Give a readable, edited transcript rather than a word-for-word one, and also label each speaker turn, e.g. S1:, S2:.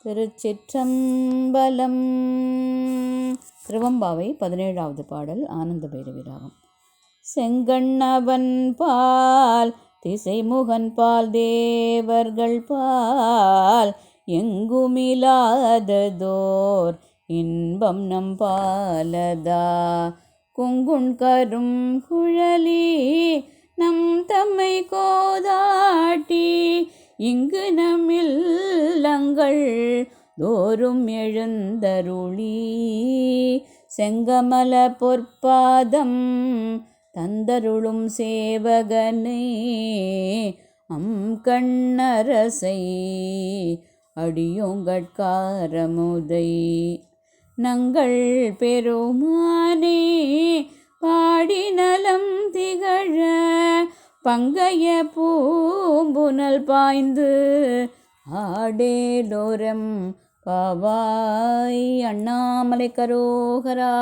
S1: திருச்சிற்றம்பலம். திருவம்பாவை 17வது பாடல். ஆனந்த பைரவி ராகம். செங்கண்ணவன் பால் திசைமுகன் பால் தேவர்கள் பால் எங்குமிலாததோர் இன்பம் நம் பாலதா. குங்குண் கரும் குழலி நம் தம்மை கோதாட்டி இங்கு நம்மில்லங்கள் தோறும் எழுந்தருளி. செங்கமல பொற்பாதம் தந்தருளும் சேவகனே அம் கண்ணரசை அடியோங்கட்காரமுதை. நங்கள் பெருமானே பாடி நலம் திகழ பங்கைய பூம்புனல் பாய்ந்து ஆடேலோரம் பாவாய். அண்ணாமலை கரோகரா.